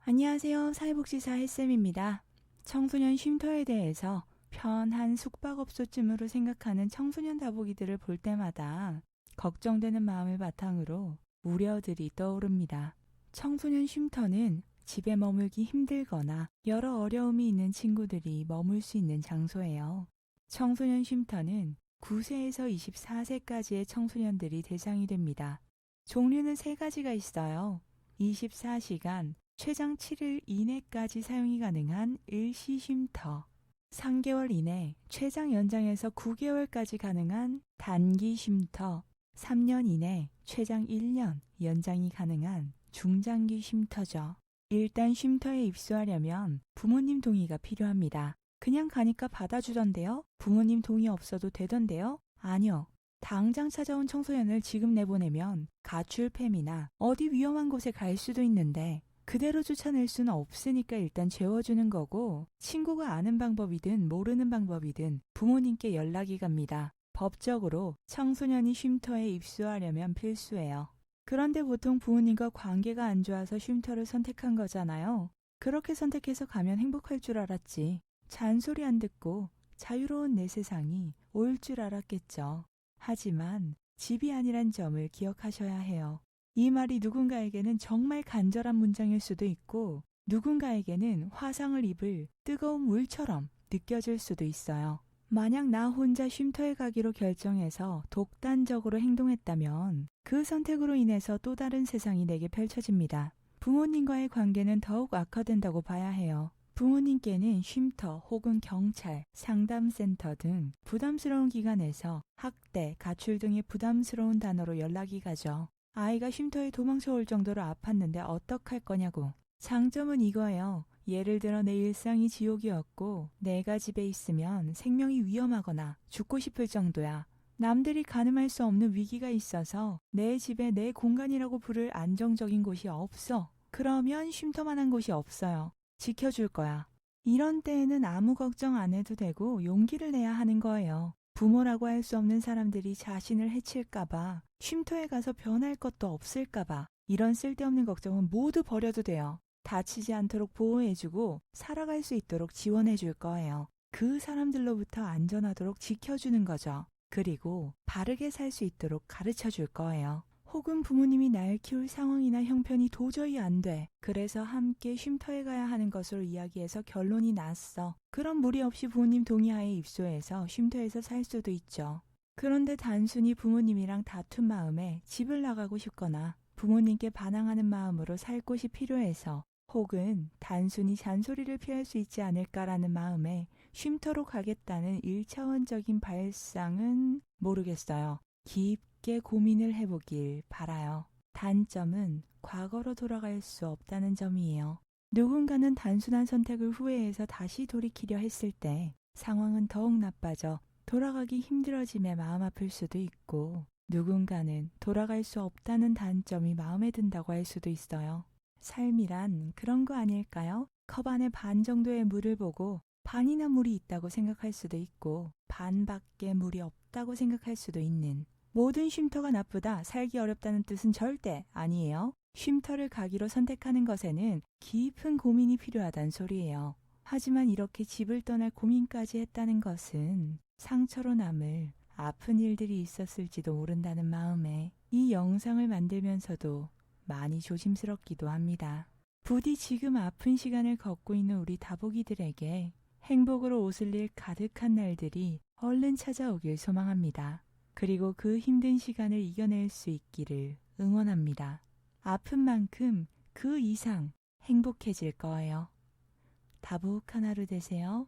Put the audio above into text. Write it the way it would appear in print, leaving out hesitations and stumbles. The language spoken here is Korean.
안녕하세요. 사회복지사 햇쌤입니다. 청소년 쉼터에 대해서 편한 숙박업소쯤으로 생각하는 청소년 다보기들을 볼 때마다 걱정되는 마음을 바탕으로 우려들이 떠오릅니다. 청소년 쉼터는 집에 머물기 힘들거나 여러 어려움이 있는 친구들이 머물 수 있는 장소예요. 청소년 쉼터는 9세에서 24세까지의 청소년들이 대상이 됩니다. 종류는 3가지가 있어요. 24시간, 최장 7일 이내까지 사용이 가능한 일시 쉼터, 3개월 이내 최장 연장해서 9개월까지 가능한 단기 쉼터, 3년 이내 최장 1년 연장이 가능한 중장기 쉼터죠. 일단 쉼터에 입소하려면 부모님 동의가 필요합니다. 그냥 가니까 받아주던데요? 부모님 동의 없어도 되던데요? 아니요. 당장 찾아온 청소년을 지금 내보내면 가출팸이나 어디 위험한 곳에 갈 수도 있는데 그대로 쫓아낼 수는 없으니까 일단 재워주는 거고, 친구가 아는 방법이든 모르는 방법이든 부모님께 연락이 갑니다. 법적으로 청소년이 쉼터에 입소하려면 필수예요. 그런데 보통 부모님과 관계가 안 좋아서 쉼터를 선택한 거잖아요. 그렇게 선택해서 가면 행복할 줄 알았지. 잔소리 안 듣고 자유로운 내 세상이 올 줄 알았겠죠. 하지만 집이 아니란 점을 기억하셔야 해요. 이 말이 누군가에게는 정말 간절한 문장일 수도 있고 누군가에게는 화상을 입을 뜨거운 물처럼 느껴질 수도 있어요. 만약 나 혼자 쉼터에 가기로 결정해서 독단적으로 행동했다면 그 선택으로 인해서 또 다른 세상이 내게 펼쳐집니다. 부모님과의 관계는 더욱 악화된다고 봐야 해요. 부모님께는 쉼터 혹은 경찰, 상담센터 등 부담스러운 기관에서 학대, 가출 등의 부담스러운 단어로 연락이 가죠. 아이가 쉼터에 도망쳐 올 정도로 아팠는데 어떡할 거냐고. 장점은 이거예요. 예를 들어 내 일상이 지옥이었고 내가 집에 있으면 생명이 위험하거나 죽고 싶을 정도야. 남들이 가늠할 수 없는 위기가 있어서 내 집에 내 공간이라고 부를 안정적인 곳이 없어. 그러면 쉼터만한 곳이 없어요. 지켜줄 거야. 이런 때에는 아무 걱정 안 해도 되고 용기를 내야 하는 거예요. 부모라고 할 수 없는 사람들이 자신을 해칠까봐, 쉼터에 가서 변할 것도 없을까봐 이런 쓸데없는 걱정은 모두 버려도 돼요. 다치지 않도록 보호해주고 살아갈 수 있도록 지원해줄 거예요. 그 사람들로부터 안전하도록 지켜주는 거죠. 그리고 바르게 살 수 있도록 가르쳐줄 거예요. 혹은 부모님이 날 키울 상황이나 형편이 도저히 안 돼. 그래서 함께 쉼터에 가야 하는 것으로 이야기해서 결론이 났어. 그럼 무리 없이 부모님 동의하에 입소해서 쉼터에서 살 수도 있죠. 그런데 단순히 부모님이랑 다툰 마음에 집을 나가고 싶거나 부모님께 반항하는 마음으로 살 곳이 필요해서, 혹은 단순히 잔소리를 피할 수 있지 않을까라는 마음에 쉼터로 가겠다는 1차원적인 발상은 모르겠어요. 깊게 고민을 해보길 바라요. 단점은 과거로 돌아갈 수 없다는 점이에요. 누군가는 단순한 선택을 후회해서 다시 돌이키려 했을 때 상황은 더욱 나빠져 돌아가기 힘들어짐에 마음 아플 수도 있고, 누군가는 돌아갈 수 없다는 단점이 마음에 든다고 할 수도 있어요. 삶이란 그런 거 아닐까요? 컵 안에 반 정도의 물을 보고 반이나 물이 있다고 생각할 수도 있고 반밖에 물이 없다고 생각할 수도 있는, 모든 쉼터가 나쁘다, 살기 어렵다는 뜻은 절대 아니에요. 쉼터를 가기로 선택하는 것에는 깊은 고민이 필요하단 소리예요. 하지만 이렇게 집을 떠날 고민까지 했다는 것은 상처로 남을 아픈 일들이 있었을지도 모른다는 마음에 이 영상을 만들면서도 많이 조심스럽기도 합니다. 부디 지금 아픈 시간을 겪고 있는 우리 다보기들에게 행복으로 웃을 일 가득한 날들이 얼른 찾아오길 소망합니다. 그리고 그 힘든 시간을 이겨낼 수 있기를 응원합니다. 아픈 만큼 그 이상 행복해질 거예요. 다복한 하루 되세요.